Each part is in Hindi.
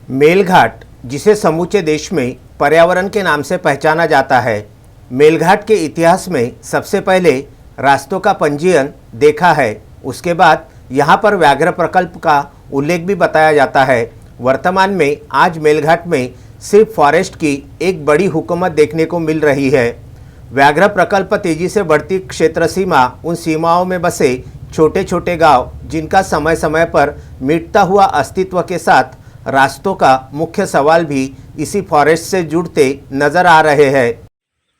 मेलघाट, जिसे समूचे देश में पर्यावरण के नाम से पहचाना जाता है, मेलघाट के इतिहास में सबसे पहले रास्तों का पंजीयन देखा है। उसके बाद यहाँ पर व्याघ्र प्रकल्प का उल्लेख भी बताया जाता है। वर्तमान में आज मेलघाट में सिर्फ फॉरेस्ट की एक बड़ी हुकूमत देखने को मिल रही है। व्याघ्र प्रकल्प तेजी से बढ़ती क्षेत्र सीमा, उन सीमाओं में बसे छोटे छोटे गांव, जिनका समय समय पर मिटता हुआ अस्तित्व के साथ रास्तों का मुख्य सवाल भी इसी फॉरेस्ट से जुड़ते नजर आ रहे हैं।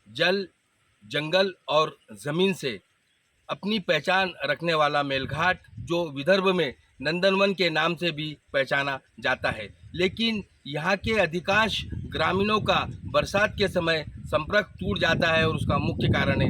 जल, जंगल और ज़मीन से अपनी पहचान रखने वाला मेलघाट, जो विदर्भ में नंदनवन के नाम से भी पहचाना जाता है, लेकिन यहाँ के अधिकांश ग्रामीणों का बरसात के समय संपर्क टूट जाता है और उसका मुख्य कारण है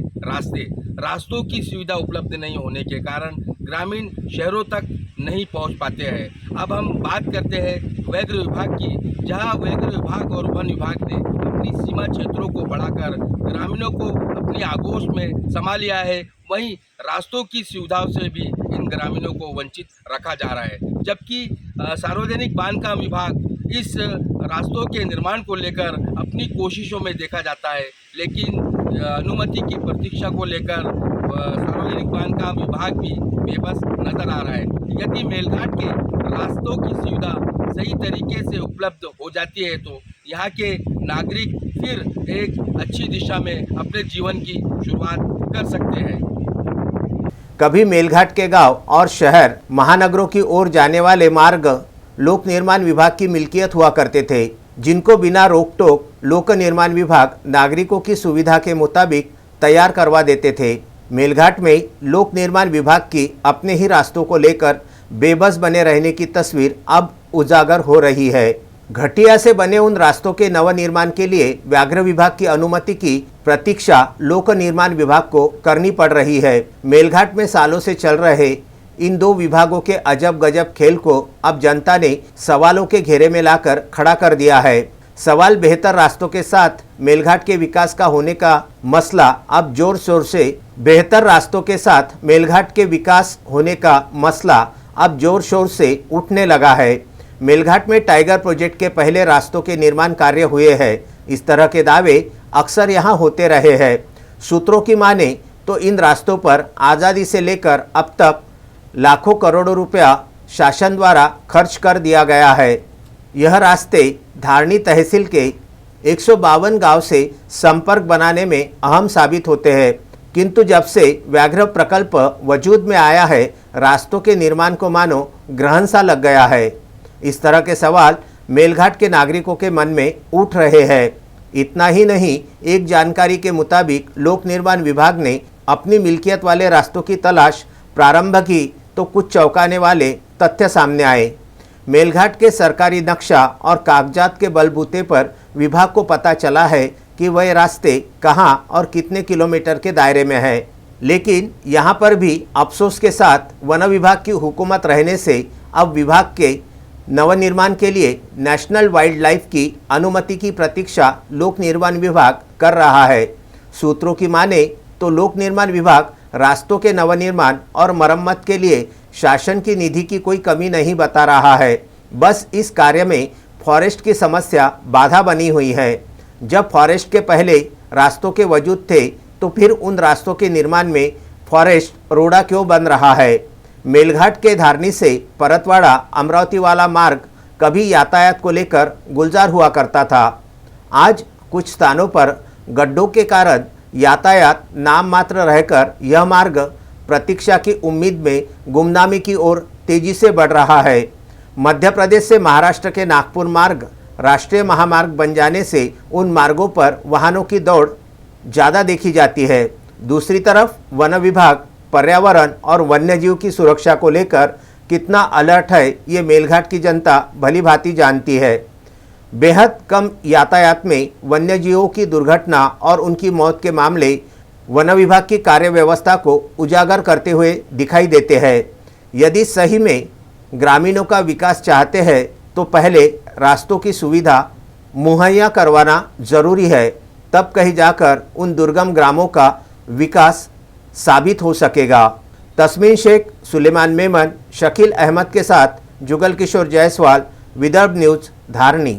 रास्तों की सुविधा उपलब्ध नहीं होने के कारण ग्रामीण शहरों तक नहीं पहुँच पाते हैं। अब हम बात करते हैं व्याघ्र विभाग की, जहाँ व्याघ्र विभाग और वन विभाग ने अपनी सीमा क्षेत्रों को बढ़ाकर ग्रामीणों को अपनी आगोश में समा लिया है। वहीं रास्तों की सुविधाओं से भी इन ग्रामीणों को वंचित रखा जा रहा है, जबकि सार्वजनिक बांधकाम विभाग इस रास्तों के निर्माण को लेकर अपनी कोशिशों में देखा जाता है, लेकिन अनुमति की प्रतीक्षा को लेकर सार्वजनिक बांधकाम विभाग भी बेबस नजर आ रहा है। यदि मेलघाट के रास्तों की सुविधा सही तरीके से उपलब्ध हो जाती है तो यहाँ के नागरिक फिर एक अच्छी दिशा में अपने जीवन की शुरुआत कर सकते हैं। कभी मेलघाट के गांव और शहर, महानगरों की ओर जाने वाले मार्ग लोक निर्माण विभाग की मिल्कियत हुआ करते थे, जिनको बिना रोक टोक लोक निर्माण विभाग नागरिकों की सुविधा के मुताबिक तैयार करवा देते थे। मेलघाट में लोक निर्माण विभाग की अपने ही रास्तों को लेकर बेबस बने रहने की तस्वीर अब उजागर हो रही है। घटिया से बने उन रास्तों के नवनिर्माण के लिए व्याघ्र विभाग की अनुमति की प्रतीक्षा लोक निर्माण विभाग को करनी पड़ रही है। मेलघाट में सालों से चल रहे इन दो विभागों के अजब गजब खेल को अब जनता ने सवालों के घेरे में लाकर खड़ा कर दिया है। सवाल बेहतर रास्तों के साथ मेलघाट के विकास का होने का मसला अब जोर शोर से बेहतर रास्तों के साथ मेलघाट के विकास होने का मसला अब जोर शोर से उठने लगा है। मेलघाट में टाइगर प्रोजेक्ट के पहले रास्तों के निर्माण कार्य हुए हैं। इस तरह के दावे अक्सर यहाँ होते रहे हैं। सूत्रों की माने तो इन रास्तों पर आज़ादी से लेकर अब तक लाखों करोड़ों रुपया शासन द्वारा खर्च कर दिया गया है। यह रास्ते धारनी तहसील के 152 गांव से संपर्क बनाने में अहम साबित होते हैं, किंतु जब से व्याघ्र प्रकल्प वजूद में आया है, रास्तों के निर्माण को मानो ग्रहण सा लग गया है। इस तरह के सवाल मेलघाट के नागरिकों के मन में उठ रहे हैं। इतना ही नहीं, एक जानकारी के मुताबिक लोक निर्माण विभाग ने अपनी मिल्कियत वाले रास्तों की तलाश प्रारंभ की तो कुछ चौंकाने वाले तथ्य सामने आए। मेलघाट के सरकारी नक्शा और कागजात के बलबूते पर विभाग को पता चला है कि वह रास्ते कहां और कितने किलोमीटर के दायरे में है, लेकिन यहां पर भी अफसोस के साथ वन विभाग की हुकूमत रहने से अब विभाग के नवनिर्माण के लिए नेशनल वाइल्ड लाइफ की अनुमति की प्रतीक्षा लोक निर्माण विभाग कर रहा है। सूत्रों की माने तो लोक निर्माण विभाग रास्तों के नवनिर्माण और मरम्मत के लिए शासन की निधि की कोई कमी नहीं बता रहा है। बस इस कार्य में फॉरेस्ट की समस्या बाधा बनी हुई है। जब फॉरेस्ट के पहले रास्तों के वजूद थे तो फिर उन रास्तों के निर्माण में फॉरेस्ट रोड़ा क्यों बन रहा है। मेलघाट के धारनी से परतवाड़ा अमरावती वाला मार्ग कभी यातायात को लेकर गुलजार हुआ करता था। आज कुछ स्थानों पर गड्ढों के कारण यातायात नाम मात्र रहकर यह मार्ग प्रतीक्षा की उम्मीद में गुमनामी की ओर तेजी से बढ़ रहा है। मध्य प्रदेश से महाराष्ट्र के नागपुर मार्ग राष्ट्रीय महामार्ग बन जाने से उन मार्गों पर वाहनों की दौड़ ज़्यादा देखी जाती है। दूसरी तरफ वन विभाग पर्यावरण और वन्यजीव की सुरक्षा को लेकर कितना अलर्ट है, ये मेलघाट की जनता भली भांति जानती है। बेहद कम यातायात में वन्यजीवों की दुर्घटना और उनकी मौत के मामले वन विभाग की कार्य व्यवस्था को उजागर करते हुए दिखाई देते हैं। यदि सही में ग्रामीणों का विकास चाहते हैं तो पहले रास्तों की सुविधा मुहैया करवाना जरूरी है, तब कहीं जाकर उन दुर्गम ग्रामों का विकास साबित हो सकेगा। तस्मीन शेख, सुलेमान मेमन, शकील अहमद के साथ जुगल किशोर जायसवाल, विदर्भ न्यूज धारणी।